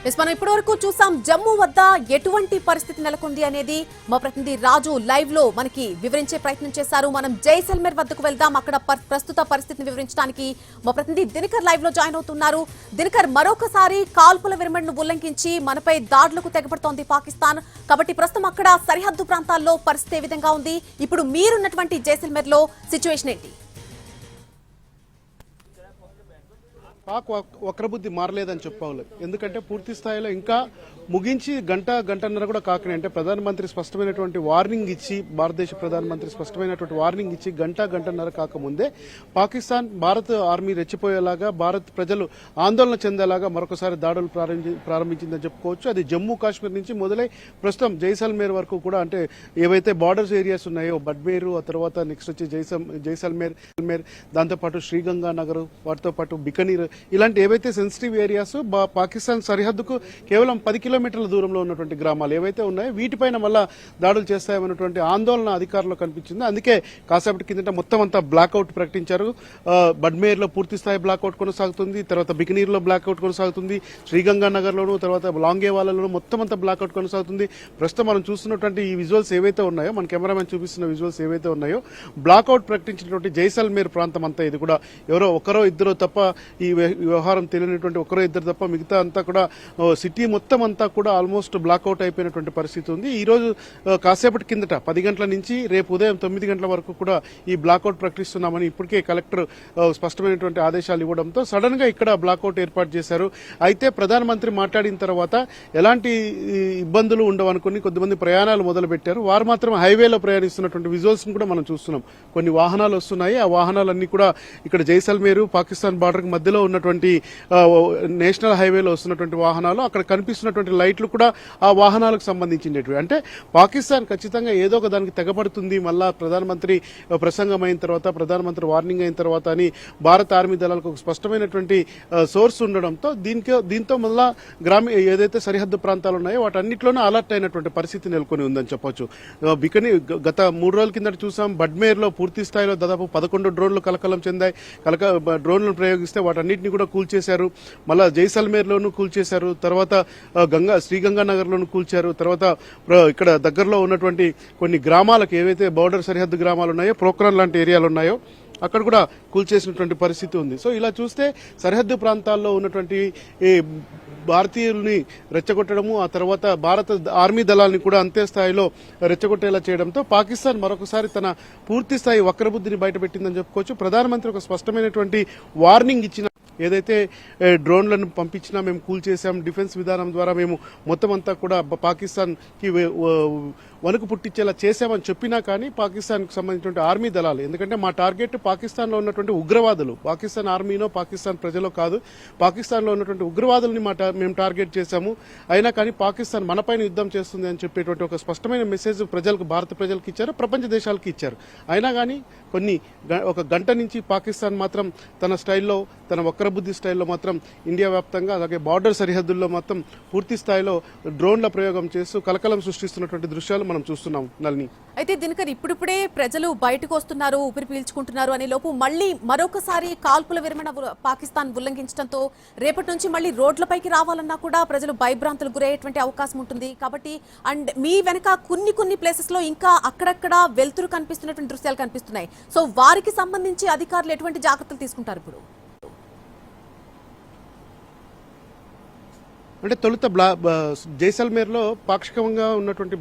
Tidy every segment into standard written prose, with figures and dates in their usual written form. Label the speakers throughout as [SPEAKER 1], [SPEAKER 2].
[SPEAKER 1] మనం ఇప్పటి వరకు చూసాం జమ్మూ వద్ద ఎటువంటి పరిస్థితి నెలకొంది అనేది మా ప్రతినిధి రాజు లైవ్ లో మనకి వివరించే ప్రయత్నం చేశారు. మనం జైసల్మేర్ వద్దకు వెళ్దాం. అక్కడ ప్రస్తుత పరిస్థితిని వివరించడానికి మా ప్రతినిధి దినకర్ లైవ్ లో జాయిన్ అవుతున్నారు. దినకర్, మరొకసారి కాల్పుల విరమణను ఉల్లంఘించి మనపై దాడులకు తెగబడుతోంది పాకిస్తాన్. కాబట్టి ప్రస్తుతం అక్కడ సరిహద్దు ప్రాంతాల్లో పరిస్థితి ఏ విధంగా ఉంది? ఇప్పుడు మీరున్నటువంటి జైసల్మేర్ లో సిచ్యువేషన్ ఏంటి?
[SPEAKER 2] పాక్ వక్రబుద్ధి మారలేదని చెప్పాలి. ఎందుకంటే పూర్తి స్థాయిలో ఇంకా ముగించి గంటన్నర కూడా కాకనే, అంటే ప్రధానమంత్రి స్పష్టమైనటువంటి వార్నింగ్ ఇచ్చి, భారతదేశ ప్రధానమంత్రి స్పష్టమైనటువంటి వార్నింగ్ ఇచ్చి గంటన్నర కాకముందే పాకిస్తాన్ భారత్ ఆర్మీ రెచ్చిపోయేలాగా, భారత్ ప్రజలు ఆందోళన చెందేలాగా మరొకసారి దాడులు ప్రారంభించిందని చెప్పుకోవచ్చు. అది జమ్మూ కాశ్మీర్ నుంచి మొదలై ప్రస్తుతం జైసల్మేర్ వరకు కూడా, అంటే ఏవైతే బార్డర్స్ ఏరియాస్ ఉన్నాయో బడ్మేరు, ఆ తర్వాత నెక్స్ట్ వచ్చి జైసల్మేర్, దాంతోపాటు శ్రీగంగానగర్, వాటితో పాటు బికనీర్, ఇలాంటి ఏవైతే సెన్సిటివ్ ఏరియాస్ పాకిస్తాన్ సరిహద్దుకు కేవలం 10 కిలోమీటర్ల దూరంలో ఉన్నటువంటి గ్రామాలు ఏవైతే ఉన్నాయో వీటిపైన మళ్ళా దాడులు చేస్తాయన్నటువంటి ఆందోళన అధికారులు కనిపించింది. అందుకే కాసేపటి కిందట మొత్తం అంతా బ్లాక్అవుట్ ప్రకటించారు. బడ్మేర్ లో పూర్తి స్థాయి బ్లాక్అవుట్ కొనసాగుతుంది, తర్వాత బికనీర్ లో బ్లాక్అవుట్ కొనసాగుతుంది, శ్రీగంగానగర్ లోను, తర్వాత లాంగేవాలలో మొత్తం అంతా బ్లాక్అవుట్ కొనసాగుతుంది. ప్రస్తుతం మనం చూస్తున్నటువంటి ఈ విజువల్స్ ఏవైతే ఉన్నాయో, మన కెమెరామెన్ చూపిస్తున్న విజువల్స్ ఏవైతే ఉన్నాయో, బ్లాక్అవుట్ ప్రకటించినటువంటి జైసల్మేర్ ప్రాంతం అంతా ఇది కూడా ఎవరో ఒకరో ఇద్దరు తప్ప, ఈ వ్యవహారం తెలియనటువంటి ఒకరో ఇద్దరు తప్ప మిగతా అంతా కూడా సిటీ మొత్తం అంతా కూడా ఆల్మోస్ట్ బ్లాక్అవుట్ అయిపోయినటువంటి పరిస్థితి ఉంది. ఈ రోజు కాసేపటి కిందట 10 గంటల నుంచి రేపు ఉదయం 9 గంటల వరకు కూడా ఈ బ్లాక్అవుట్ ప్రకటిస్తున్నామని ఇప్పటికే కలెక్టర్ స్పష్టమైనటువంటి ఆదేశాలు ఇవ్వడంతో సడన్ గా ఇక్కడ బ్లాక్అవుట్ ఏర్పాటు చేశారు. అయితే ప్రధానమంత్రి మాట్లాడిన తర్వాత ఎలాంటి ఇబ్బందులు ఉండవనుకుని కొద్దిమంది ప్రయాణాలు మొదలు పెట్టారు. వారు మాత్రం హైవేలో ప్రయాణిస్తున్నటువంటి విజువల్స్ కూడా మనం చూస్తున్నాం. కొన్ని వాహనాలు వస్తున్నాయి. ఆ వాహనాలన్నీ కూడా ఇక్కడ జైసల్మేరు పాకిస్తాన్ బార్డర్ మధ్యలో ఉన్నటువంటి నేషనల్ హైవేలో వస్తున్నటువంటి వాహనాలు, అక్కడ కనిపిస్తున్నటువంటి లైట్లు కూడా ఆ వాహనాలకు సంబంధించినవి. అంటే పాకిస్తాన్ ఖచ్చితంగా ఏదో ఒక దానికి తెగపడుతుంది మళ్ళా ప్రధానమంత్రి ప్రసంగం అయిన తర్వాత, ప్రధానమంత్రి వార్నింగ్ అయిన తర్వాత అని భారత ఆర్మీ దళాలకు ఒక స్పష్టమైనటువంటి సోర్స్ ఉండడంతో దీంతో మళ్ళా ఏదైతే సరిహద్దు ప్రాంతాలు ఉన్నాయో వాటన్నిటిలోనూ అలర్ట్ అయినటువంటి పరిస్థితి నెలకొని ఉందని చెప్పొచ్చు. బికనీ గత 3 రోజుల కిందట చూసాం, బడ్మేర్ లో పూర్తి స్థాయిలో దాదాపు 11 డ్రోన్లు కలకలం చెందాయి. డ్రోన్లను ప్రయోగిస్తే వాటన్నిటిని కూడా కూల్చేశారు. మళ్ళా జైసల్మేర్ లోను కూల్చేశారు, తర్వాత శ్రీగంగానగర్ లోను కూల్చారు. తర్వాత ఇక్కడ దగ్గరలో ఉన్నటువంటి కొన్ని గ్రామాలకు, ఏవైతే బోర్డర్ సరిహద్దు గ్రామాలు ఉన్నాయో, ప్రోక్రాన్ లాంటి ఏరియాలు ఉన్నాయో అక్కడ కూడా కూల్చేసినటువంటి పరిస్థితి ఉంది. సో ఇలా చూస్తే సరిహద్దు ప్రాంతాల్లో ఉన్నటువంటి భారతీయుల్ని రెచ్చగొట్టడము, ఆ తర్వాత భారత ఆర్మీ దళాన్ని కూడా అంతే స్థాయిలో రెచ్చగొట్టేలా చేయడంతో పాకిస్తాన్ మరొకసారి తన పూర్తి స్థాయి వక్రబుద్ధిని బయటపెట్టిందని చెప్పుకోవచ్చు. ప్రధానమంత్రి ఒక స్పష్టమైనటువంటి వార్నింగ్ ఇచ్చిన, ఏదైతే డ్రోన్లను పంపించినా మేము కూల్చేశాం, డిఫెన్స్ విధానం ద్వారా మేము మొత్తం అంతా కూడా పాకిస్తాన్ కి వణుకు పుట్టించేలా చేశామని చెప్పినా కానీ పాకిస్తాన్ కు సంబంధించిన ఆర్మీ దళాలు, ఎందుకంటే మా టార్గెట్ పాకిస్తాన్ లో ఉన్నటువంటి ఉగ్రవాదులు, పాకిస్తాన్ ఆర్మీనో పాకిస్తాన్ ప్రజలో కాదు, పాకిస్తాన్ లో ఉన్నటువంటి ఉగ్రవాదుల్ని మేము టార్గెట్ చేశాము, అయినా కానీ పాకిస్తాన్ మనపైన యుద్ధం చేస్తుంది అని చెప్పేటువంటి ఒక స్పష్టమైన మెసేజ్ ప్రజలకు, భారత ప్రజలకు ఇచ్చారు, ప్రపంచ దేశాలకు ఇచ్చారు. అయినా కానీ ఒక గంట నుంచి పాకిస్తాన్ మాత్రం తన స్టైల్లో, తన వక్రబుద్ధి స్టైల్లో మాత్రం ఇండియా వ్యాప్తంగా, అలాగే బార్డర్ సరిహద్దుల్లో మాత్రం పూర్తి స్థాయిలో డ్రోన్ల ప్రయోగం చేస్తూ కలకలం సృష్టిస్తున్నటువంటి దృశ్యాలు మనం చూస్తున్నాం. నల్ని,
[SPEAKER 1] అయితే దినకర్, ఇప్పుడిప్పుడే ప్రజలు బయటకు వస్తున్నారు, ఊపిరి పీల్చుకుంటున్నారు అనే లోపు మళ్ళీ మరొకసారి కాల్పుల విరమణ పాకిస్తాన్ ఉల్లంఘించడంతో రేపటి నుంచి మళ్ళీ రోడ్లపైకి రావాలన్నా కూడా ప్రజలు భయభ్రాంతులకు గురయ్యేటువంటి అవకాశం ఉంటుంది. కాబట్టి అండ్ మీ వెనక కొన్ని ప్లేసెస్ లో ఇంకా అక్కడక్కడ వెలుతురు కనిపిస్తున్నటువంటి దృశ్యాలు కనిపిస్తున్నాయి. సో వారికి సంబంధించి అధికారులు ఎటువంటి జాగ్రత్తలు తీసుకుంటారు ఇప్పుడు?
[SPEAKER 2] అంటే తొలుత జైసల్మేర్ లో పాక్షికంగా ఉన్నటువంటి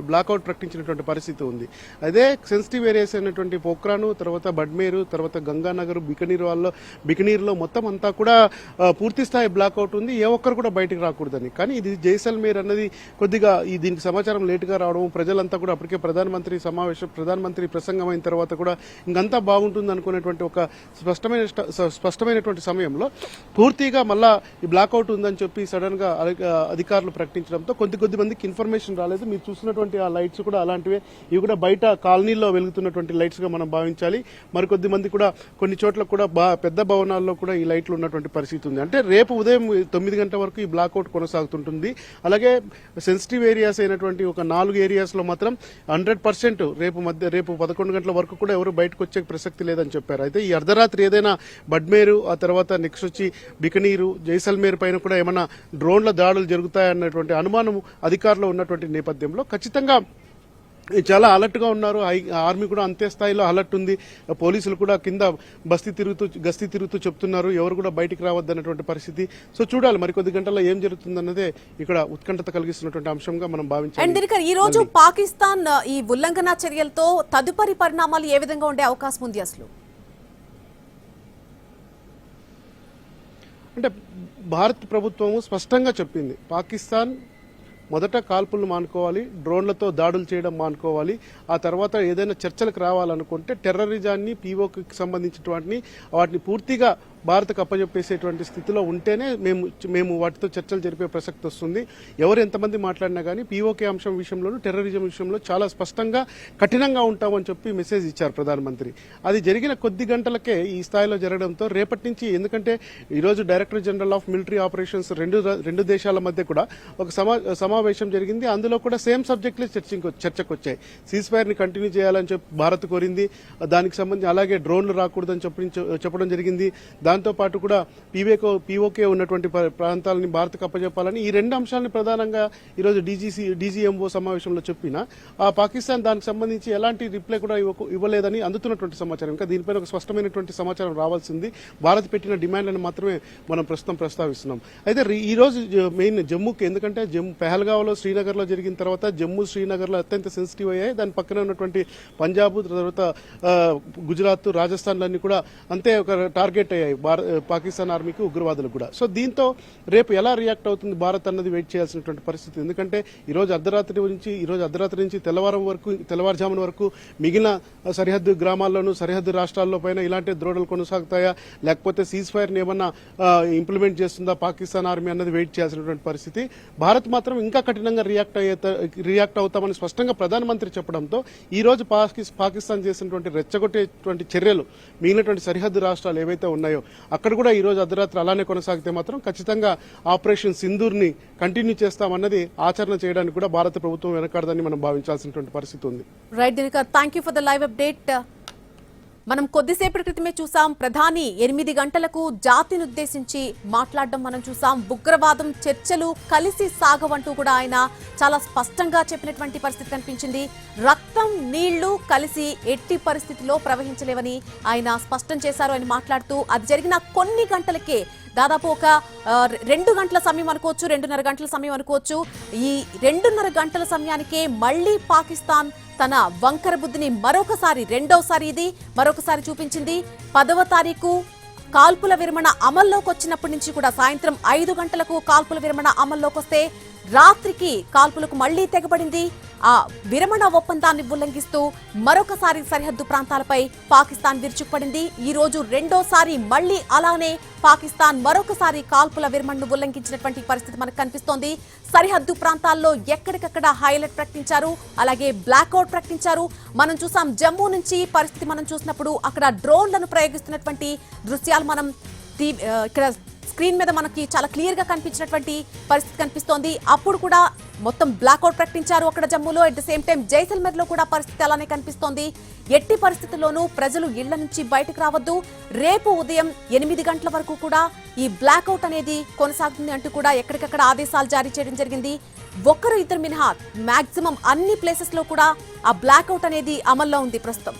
[SPEAKER 2] బ్లాక్అవుట్ ప్రకటించినటువంటి పరిస్థితి ఉంది. అదే సెన్సిటివ్ ఏరియాస్ అయినటువంటి పోఖ్రాను, తర్వాత బడ్మేరు, తర్వాత గంగానగర్, బికనీర్ లో మొత్తం అంతా కూడా పూర్తి స్థాయి బ్లాక్అవుట్ ఉంది. ఏ ఒక్కరు కూడా బయటకు రాకూడదని. కానీ ఇది జైసల్మేర్ అన్నది కొద్దిగా దీనికి సమాచారం లేటుగా రావడం, ప్రజలంతా కూడా అప్పటికే ప్రధానమంత్రి ప్రసంగం అయిన తర్వాత కూడా ఇంకంతా బాగుంటుంది అనుకునేటువంటి ఒక స్పష్టమైనటువంటి సమయంలో పూర్తిగా మళ్ళా ఈ బ్లాక్అవుట్ ఉందని చెప్పి సడన్ గా అధికారులు ప్రకటించడంతో కొద్ది మందికి ఇన్ఫర్మేషన్ రాలేదు. మీరు చూస్తున్నటువంటి ఆ లైట్స్ కూడా అలాంటివే, ఇవి కూడా బయట కాలనీలో వెలుగుతున్నటువంటి లైట్స్ గా మనం భావించాలి. మరికొద్ది మంది కూడా కొన్ని చోట్ల కూడా పెద్ద భవనాల్లో కూడా ఈ లైట్లు ఉన్నటువంటి పరిస్థితి ఉంది. అంటే రేపు ఉదయం 9 గంటల వరకు ఈ బ్లాక్అవుట్ కొనసాగుతుంటుంది. అలాగే సెన్సిటివ్ ఏరియాస్ అయినటువంటి ఒక 4 ఏరియాస్ లో మాత్రం 100% రేపు 11 గంటల వరకు కూడా ఎవరు బయటకు వచ్చే ప్రసక్తి లేదని చెప్పారు. అయితే ఈ అర్ధరాత్రి ఏదైనా బడ్మేరు, ఆ తర్వాత నెక్స్ట్ వచ్చి బికనీరు, జైసల్మేర్ పైన కూడా ఏమన్నా డ్రోన్ల దాడులు జరుగుతాయన్నటువంటి అనుమానం అధికారులు ఉన్నటువంటి నేపథ్యంలో ఖచ్చితంగా చాలా అలర్ట్ గా ఉన్నారు. ఆర్మీ కూడా అంతే స్థాయిలో అలర్ట్ ఉంది. పోలీసులు కూడా కింద గస్తీ తిరుగుతూ చెప్తున్నారు ఎవరు కూడా బయటికి రావద్దన్నటువంటి పరిస్థితి. సో చూడాలి మరికొద్ది గంటల్లో ఏం జరుగుతుందన్నదే ఇక్కడ ఉత్కంఠత కలిగిస్తున్నటువంటి అంశంగా మనం భావించాలి.
[SPEAKER 1] ఈ రోజు పాకిస్తాన్ ఈ ఉల్లంఘన చర్యలతో తదుపరి పరిణామాలు ఏ విధంగా ఉండే అవకాశం ఉంది అసలు?
[SPEAKER 2] అంటే భారత ప్రభుత్వము స్పష్టంగా చెప్పింది, పాకిస్తాన్ మొదట కాల్పులను మానుకోవాలి, డ్రోన్లతో దాడులు చేయడం మానుకోవాలి, ఆ తర్వాత ఏదైనా చర్చలకు రావాలనుకుంటే టెర్రరిజాన్ని, పీఓకి సంబంధించినటువంటి వాటిని పూర్తిగా భారత్కు అప్పచెప్పేసేటువంటి స్థితిలో ఉంటేనే మేము వాటితో చర్చలు జరిపే ప్రసక్తి వస్తుంది. ఎవరు ఎంతమంది మాట్లాడినా కానీ పీఓకే అంశం విషయంలోనూ టెర్రరిజం విషయంలో చాలా స్పష్టంగా కఠినంగా ఉంటామని చెప్పి మెసేజ్ ఇచ్చారు ప్రధానమంత్రి. అది జరిగిన కొద్ది గంటలకే ఈ స్థాయిలో జరగడంతో రేపటి నుంచి, ఎందుకంటే ఈరోజు director general of military operations రెండు దేశాల మధ్య కూడా ఒక సమావేశం జరిగింది. అందులో కూడా సేమ్ సబ్జెక్టులే చర్చకు వచ్చాయి. సీజ్ ఫైర్ ని కంటిన్యూ చేయాలని చెప్పి భారత్ కోరింది. దానికి సంబంధించి అలాగే డ్రోన్లు రాకూడదని చెప్పడం జరిగింది. దాంతో పాటు కూడా పీఓకే ఉన్నటువంటి ప్రాంతాలని భారత్కు అప్పచెప్పాలని, ఈ రెండు అంశాలను ప్రధానంగా ఈరోజు డీజీఎంఓ సమావేశంలో చెప్పిన పాకిస్తాన్ దానికి సంబంధించి ఎలాంటి రిప్లై కూడా ఇవ్వలేదని అందుతున్నటువంటి సమాచారం. ఇంకా దీనిపైన ఒక స్పష్టమైనటువంటి సమాచారం రావాల్సింది. భారత్ పెట్టిన డిమాండ్లను మాత్రమే మనం ప్రస్తుతం ప్రస్తావిస్తున్నాం. అయితే ఈ రోజు మెయిన్ జమ్మూకి, ఎందుకంటే పెహల్గావ్లో శ్రీనగర్లో జరిగిన తర్వాత జమ్మూ శ్రీనగర్లో అత్యంత సెన్సిటివ్ అయ్యాయి. దాని పక్కన ఉన్నటువంటి పంజాబ్, తర్వాత గుజరాత్, రాజస్థాన్లన్నీ కూడా అంతే ఒక టార్గెట్ అయ్యాయి పాకిస్తాన్ ఆర్మీకి, ఉగ్రవాదులకు కూడా. సో దీంతో రేపు ఎలా రియాక్ట్ అవుతుంది భారత్ అన్నది వెయిట్ చేయాల్సినటువంటి పరిస్థితి. ఎందుకంటే ఈ రోజు అర్ధరాత్రి నుంచి తెల్లవారుజామున వరకు మిగిలిన సరిహద్దు గ్రామాల్లోనూ సరిహద్దు రాష్ట్రాల్లో పైన ఇలాంటి ద్రోడలు కొనసాగుతాయా, లేకపోతే సీజ్ ఫైర్ ని ఏమన్నా ఇంప్లిమెంట్ చేస్తుందా పాకిస్తాన్ ఆర్మీ అన్నది వెయిట్ చేయాల్సినటువంటి పరిస్థితి. భారత్ మాత్రం ఇంకా కఠినంగా రియాక్ట్ అవుతామని స్పష్టంగా ప్రధానమంత్రి చెప్పడంతో ఈ రోజు పాకిస్తాన్ చేసినటువంటి రెచ్చగొట్టేటువంటి చర్యలు మిగిలినటువంటి సరిహద్దు రాష్ట్రాలు ఏవైతే ఉన్నాయో అక్కడ కూడా ఈ రోజు అర్ధరాత్రి అలానే కొనసాగితే మాత్రం ఖచ్చితంగా ఆపరేషన్ సింధూర్ ని కంటిన్యూ చేస్తామన్నది ఆచరణ చేయడానికి కూడా భారత ప్రభుత్వం వెనకాడదని మనం భావించాల్సినటువంటి పరిస్థితి ఉంది.
[SPEAKER 1] Right Dinakar, thank you for the live update. మనం కొద్దిసేపటి క్రితమే చూసాం, ప్రధాని 8 గంటలకు జాతిని ఉద్దేశించి మాట్లాడడం మనం చూసాం. ఉగ్రవాదం చర్చలు కలిసి సాగవంటూ కూడా ఆయన చాలా స్పష్టంగా చెప్పినటువంటి పరిస్థితి కనిపించింది. రక్తం నీళ్లు కలిసి ఎట్టి పరిస్థితిలో ప్రవహించలేవని ఆయన స్పష్టం చేశారు. ఆయన మాట్లాడుతూ అది జరిగిన కొన్ని గంటలకే, దాదాపు ఒక 2 గంటల సమయం అనుకోవచ్చు, 2.5 గంటల సమయం అనుకోవచ్చు, ఈ 2.5 గంటల సమయానికే మళ్లీ పాకిస్తాన్ తన వంకర బుద్ధిని మరొకసారి చూపించింది. 10వ తారీఖు కాల్పుల విరమణ అమల్లోకి వచ్చినప్పటి నుంచి కూడా సాయంత్రం 5 గంటలకు కాల్పుల విరమణ అమల్లోకి వస్తే రాత్రికి కాల్పులకు మళ్లీ తెగబడింది. ఆ విరమణ ఒప్పందాన్ని ఉల్లంఘిస్తూ మరొకసారి సరిహద్దు ప్రాంతాలపై పాకిస్తాన్ విరుచుకుపడింది. ఈ రోజు రెండోసారి మళ్లీ అలానే పాకిస్తాన్ మరొకసారి కాల్పుల విరమణను ఉల్లంఘించినటువంటి పరిస్థితి మనకు కనిపిస్తోంది. సరిహద్దు ప్రాంతాల్లో ఎక్కడికక్కడ హైలైట్ ప్రకటించారు, అలాగే బ్లాక్అవుట్ ప్రకటించారు. మనం చూసాం జమ్మూ నుంచి పరిస్థితి మనం చూసినప్పుడు అక్కడ డ్రోన్లను ప్రయోగిస్తున్నటువంటి దృశ్యాలు మనం ఇక్కడ స్క్రీన్ మీద మనకి చాలా క్లియర్ గా కనిపించినటువంటి పరిస్థితి కనిపిస్తోంది. అప్పుడు కూడా మొత్తం బ్లాక్అవుట్ ప్రకటించారు అక్కడ జమ్మూలో. At the same time Jaisalmer లో కూడా పరిస్థితి అలానే కనిపిస్తోంది. ఎట్టి పరిస్థితుల్లోనూ ప్రజలు ఇళ్ల నుంచి బయటకు రావద్దు, రేపు ఉదయం 8 గంటల వరకు కూడా ఈ బ్లాక్అవుట్ అనేది కొనసాగుతుంది అంటూ కూడా ఎక్కడికక్కడ ఆదేశాలు జారీ చేయడం జరిగింది. ఇద్దరు మినహా మాక్సిమం అన్ని ప్లేసెస్ లో కూడా ఆ బ్లాక్అవుట్ అనేది అమల్లో ఉంది ప్రస్తుతం.